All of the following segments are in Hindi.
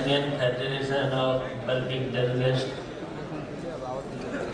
Indian federation of working journalist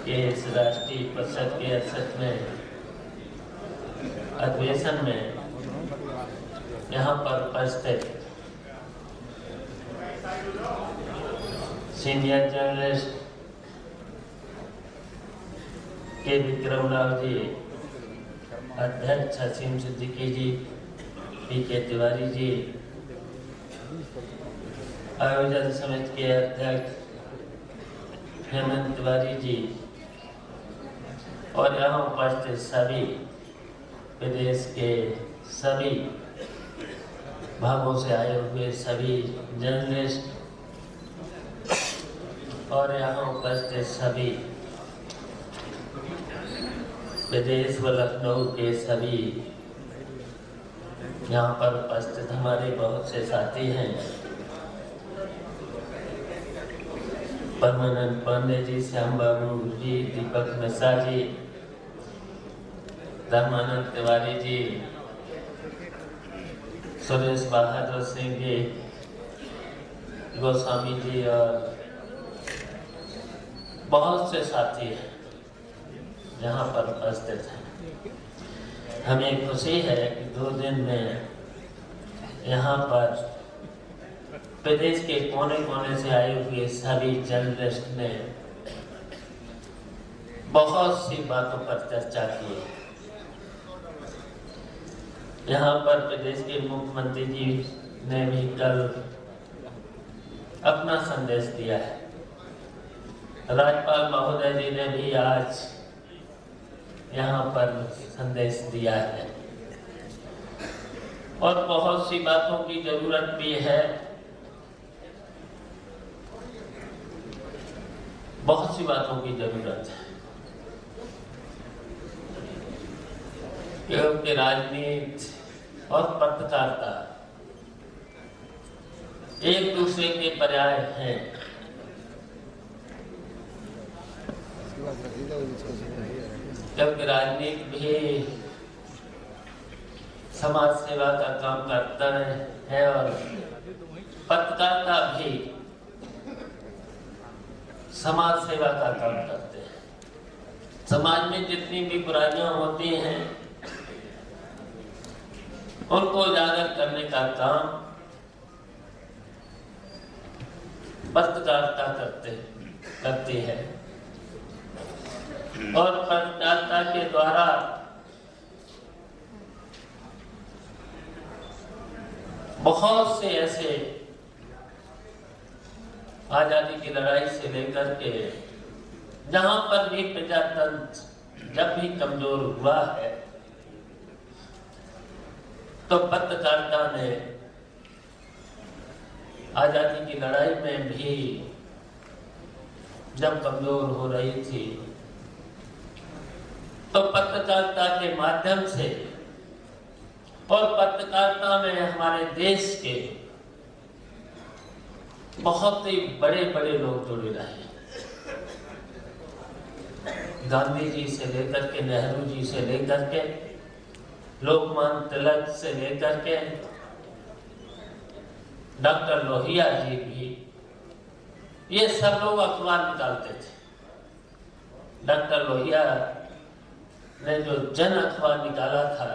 के इस राष्ट्रीय परिषद के 68वें अधिवेशन में यहाँ पर उपस्थित सीनियर जर्नलिस्ट के विक्रम राव जी, अध्यक्ष हसीम सिद्दीकी जी, पी.के. तिवारी जी, आयोजन समिति के अध्यक्ष हेमंत तिवारी जी और यहाँ उपस्थित सभी प्रदेश के सभी भागों से आए हुए सभी जर्नलिस्ट और यहाँ उपस्थित सभी प्रदेश व लखनऊ के सभी यहाँ पर उपस्थित हमारे बहुत से साथी हैं। परमानंद पांडे जी, श्याम बाबू जी, दीपक मिश्रा जी, धर्मानंद तिवारी जी, सुरेश बहादुर सिंह जी, गोस्वामी जी और बहुत से साथी हैं यहाँ पर उपस्थित हैं। हमें खुशी है कि 2 दिन में यहाँ पर प्रदेश के कोने कोने से आए हुए सभी जर्नलिस्ट ने बहुत सी बातों पर चर्चा की। यहाँ पर प्रदेश के मुख्यमंत्री जी ने भी कल अपना संदेश दिया है। राज्यपाल महोदय जी ने भी आज यहाँ पर संदेश दिया है और बहुत सी बातों की जरूरत भी है। बहुत सी बातों की जरूरत है क्योंकि राजनीति और पत्रकारिता एक दूसरे के पर्याय हैं। क्योंकि राजनीति भी समाज सेवा का काम करता है और पत्रकारिता भी समाज सेवा का काम करते हैं। समाज में जितनी भी बुराइयां होती हैं उनको उजागर करने का काम पत्रकारिता करती है और पत्रकारिता के द्वारा बहुत से ऐसे आजादी की लड़ाई से लेकर के जहां पर भी प्रजातंत्र जब भी कमजोर हुआ है तो पत्रकारिता ने आजादी की लड़ाई में भी जब कमजोर हो रही थी तो पत्रकारिता के माध्यम से और पत्रकारिता में हमारे देश के बहुत ही बड़े बड़े लोग जुड़े रहे। गांधी जी से लेकर के, नेहरू जी से लेकर के, लोकमान्य तिलक से लेकर के डॉक्टर लोहिया जी भी, ये सब लोग अखबार निकालते थे। डॉक्टर लोहिया ने जो जन अखबार निकाला था,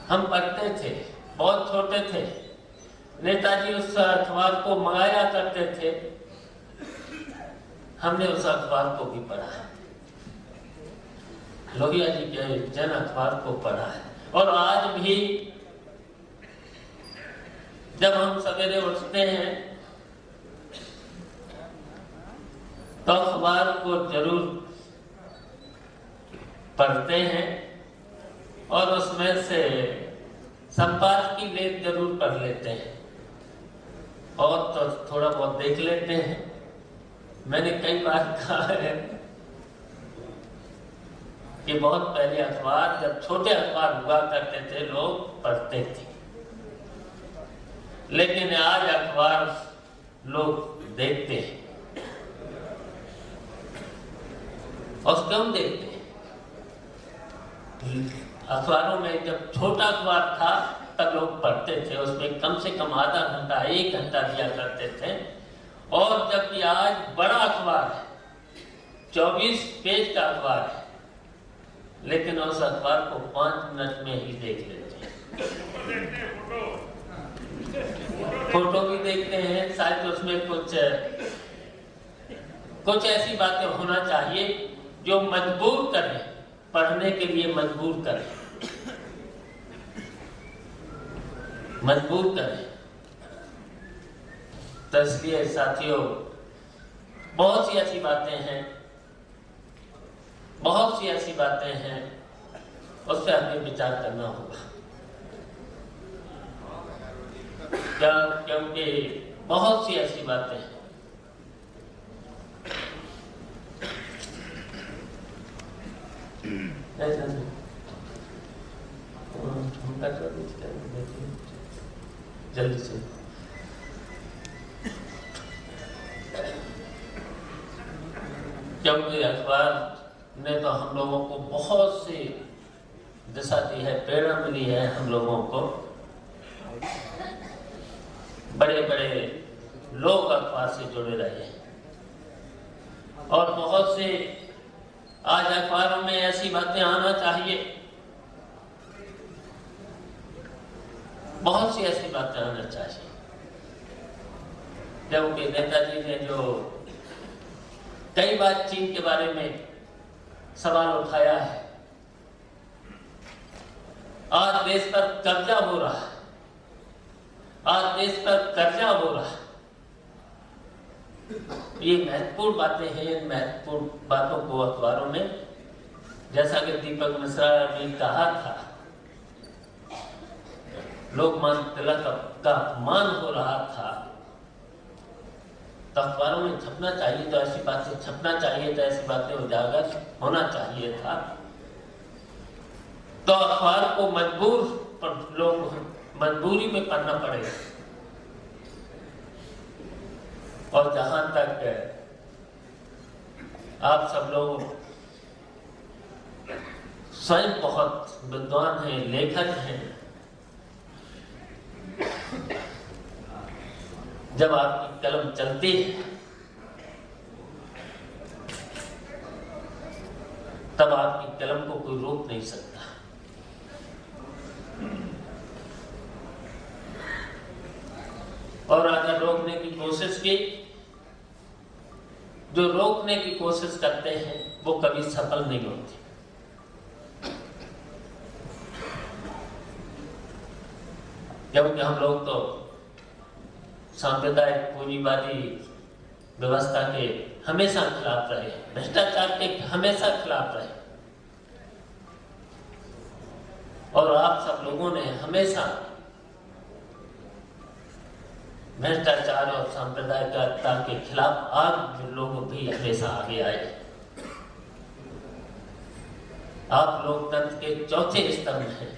हम पढ़ते थे, बहुत छोटे थे। नेताजी उस अखबार को मंगाया करते थे, हमने उस अखबार को भी पढ़ा है, लोहिया जी के जन अखबार को पढ़ा है। और आज भी जब हम सवेरे उठते हैं तो अखबार को जरूर पढ़ते हैं और उसमें से संपादकीय लेख जरूर पढ़ लेते हैं और तो थोड़ा बहुत देख लेते हैं। मैंने कई बार कहा है कि बहुत पहले अखबार, जब छोटे अखबार हुआ करते थे, लोग पढ़ते थे, लेकिन आज अखबार लोग देखते हैं। और क्यों देखते हैं? अखबारों में जब छोटा अखबार था तक लोग पढ़ते थे, उसमें कम से कम आधा घंटा 1 घंटा दिया करते थे। और जबकि आज बड़ा अखबार है, 24 पेज का अखबार है, लेकिन उस अखबार को 5 मिनट में ही देख लेते हैं। फोटो भी देखते हैं, शायद उसमें कुछ ऐसी बातें होना चाहिए जो मजबूर करें, पढ़ने के लिए मजबूर करें, मजबूर करें। तो इसलिए साथियों, बहुत सी ऐसी बातें हैं, बहुत सी ऐसी बातें हैं, उस पर हमें विचार करना होगा। क्योंकि बहुत सी ऐसी बातें हैं। जल्दी से क्योंकि अखबार ने तो हम लोगों को बहुत सी दिशा दी है, प्रेरणा मिली है हम लोगों को। बड़े बड़े लोग अखबार से जुड़े रहे और बहुत से आज अखबारों में ऐसी बातें आना चाहिए, बहुत सी ऐसी बातें आना चाहिए। क्योंकि नेताजी ने जो कई बार चीन के बारे में सवाल उठाया है, आज देश पर कब्जा हो रहा है, आज देश पर कर्जा हो रहा है। ये महत्वपूर्ण बातें हैं। इन महत्वपूर्ण बातों को अखबारों में, जैसा कि दीपक मिश्रा ने कहा था, लोकमान्य तिलक का अपमान हो रहा था, तो अखबारों में छपना चाहिए, तो ऐसी बातें छपना चाहिए, तो ऐसी बातें उजागर होना चाहिए था। तो अखबार को मजबूरी में पढ़ना पड़ेगा। और जहां तक आप सब लोग स्वयं बहुत विद्वान हैं, लेखक हैं, जब आपकी कलम चलती है तब आपकी कलम को कोई रोक नहीं सकता। और अगर रोकने की कोशिश की, जो रोकने की कोशिश करते हैं वो कभी सफल नहीं होती। क्योंकि हम लोग तो सांप्रदायिक पूंजीवादी व्यवस्था के हमेशा खिलाफ रहे, भ्रष्टाचार के हमेशा खिलाफ रहे, और आप सब लोगों ने हमेशा भ्रष्टाचार और सांप्रदायिकता के खिलाफ आप लोग भी हमेशा आगे आए। आप लोकतंत्र के चौथे स्तंभ हैं।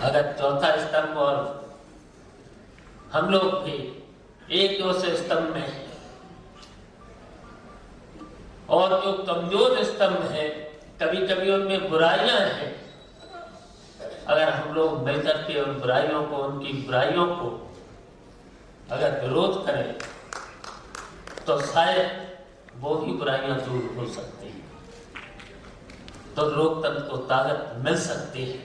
अगर चौथा स्तंभ और हम लोग भी एक दूसरे स्तंभ में हैं, और जो कमजोर स्तंभ है, कभी कभी उनमें बुराइयां हैं, अगर हम लोग मिलकर के उन बुराइयों को, उनकी बुराइयों को अगर विरोध करें तो शायद वो ही बुराइयां दूर हो सकती हैं, तो लोकतंत्र को ताकत मिल सकती है।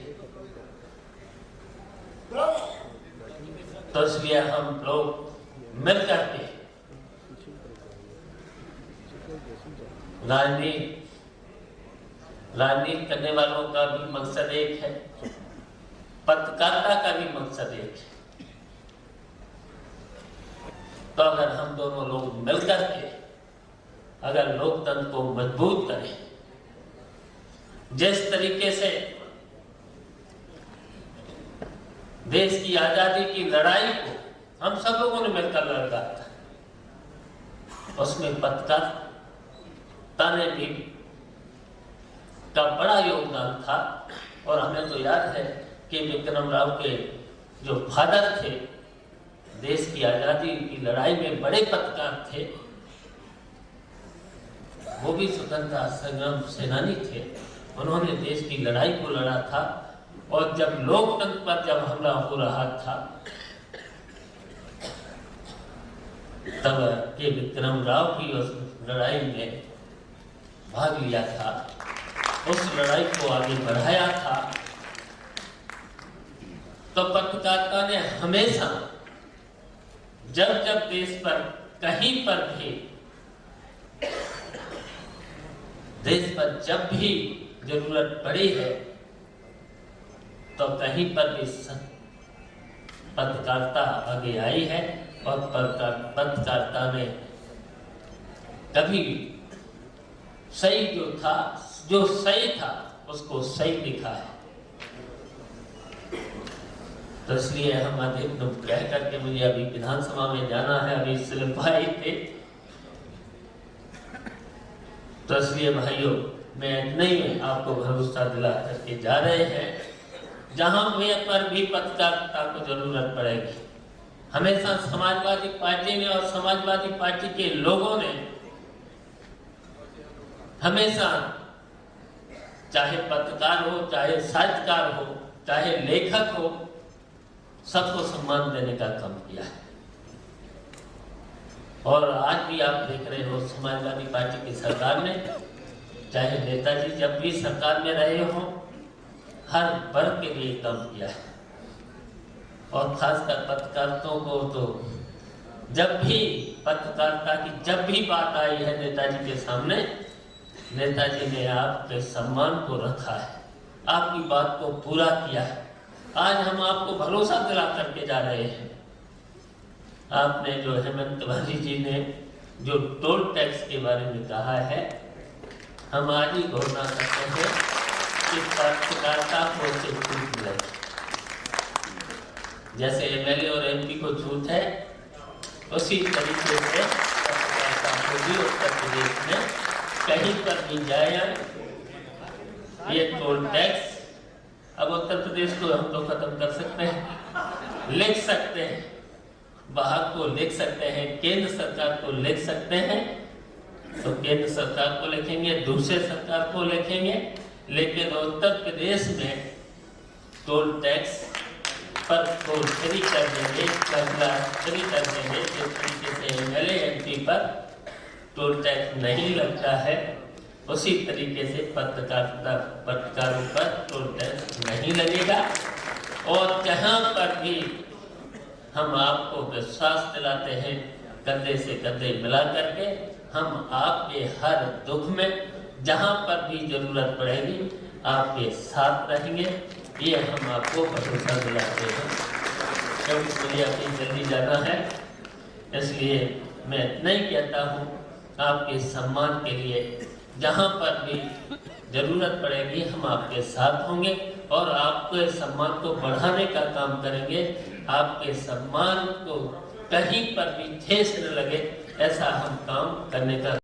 तो इसलिए हम लोग मिलकर के राजनीति करने वालों का भी मकसद एक है, पत्रकारिता का भी मकसद एक है। तो अगर हम दोनों लोग मिलकर के अगर लोकतंत्र को मजबूत करें, जिस तरीके से देश की आजादी की लड़ाई को हम सब लोगों ने मिलकर लड़ा था, उसमें पत्रकारिता ने भी का बड़ा योगदान था। और हमें तो याद है कि विक्रम राव के जो फादर थे, देश की आजादी की लड़ाई में बड़े पत्रकार थे, वो भी स्वतंत्रता संग्राम सेनानी थे। उन्होंने देश की लड़ाई को लड़ा था। और जब लोकतंत्र पर जब हमला हो रहा था तब के विक्रम राव की उस लड़ाई में भाग लिया था, उस लड़ाई को आगे बढ़ाया था। तो पत्रकारिता ने हमेशा जब जब देश पर कहीं पर भी, देश पर जब भी जरूरत पड़ी है तो कहीं पर भी पत्रकारिता आगे आई है। और पत्रकारिता ने कभी सही जो सही था उसको सही लिखा है। तो इसलिए हम अधिक कह करके मुझे अभी विधानसभा में जाना है, अभी सिलवाई थे, तो इसलिए भाइयों मैं इतना ही आपको भरोसा दिला करके जा रहे हैं। जहां पर भी पत्रकारिता को जरूरत पड़ेगी, हमेशा समाजवादी पार्टी ने और समाजवादी पार्टी के लोगों ने हमेशा, चाहे पत्रकार हो, चाहे साहित्यकार हो, चाहे लेखक हो, सबको सम्मान देने का काम किया है। और आज भी आप देख रहे हो समाजवादी पार्टी की सरकार ने, चाहे नेताजी जब भी सरकार में रहे हो, हर वर्ग के लिए काम किया है। और खासकर पत्रकारिता को तो जब भी पत्रकारिता की जब भी बात आई है नेताजी के सामने, नेताजी ने आपके सम्मान को रखा है, आपकी बात को पूरा किया है। आज हम आपको भरोसा दिला करके जा रहे हैं। आपने जो हेमंत तिवारी जी ने जो टोल टैक्स के बारे में कहा है, हम आज ही घोषणा करते हैं कि पत्रकारिता को उससे छूट मिलेगी। जैसे एमएलए और एमपी को छूट है, उसी तरीके से पत्रकारिता को भी उत्तर प्रदेश में कहीं पर भी जाए ये टोल टैक्स, अब उत्तर प्रदेश को हम तो खत्म कर सकते हैं, लिख सकते हैं, बाहर को लिख सकते हैं, केंद्र सरकार को लिख सकते हैं, तो केंद्र सरकार को लिखेंगे, दूसरे सरकार को लिखेंगे, लेकिन उत्तर प्रदेश में टोल टैक्स पर टोल फ्री कर देंगे, फ्री कर देंगे। जिस तरीके से एमएलए एमपी पर टोल टैक्स नहीं लगता है, उसी तरीके से पत्रकारों पर टोल टैक्स नहीं लगेगा। और जहां पर भी हम आपको विश्वास दिलाते हैं, कंधे से कंधे मिला करके हम आपके हर दुख में जहां पर भी जरूरत पड़ेगी आपके साथ रहेंगे, ये हम आपको भरोसा दिलाते हैं। क्योंकि मुझे अपनी जल्दी जाना है, इसलिए मैं इतना ही कहता हूँ, आपके सम्मान के लिए जहाँ पर भी जरूरत पड़ेगी हम आपके साथ होंगे और आपके सम्मान को बढ़ाने का काम करेंगे। आपके सम्मान को कहीं पर भी ठेस न लगे, ऐसा हम काम करने का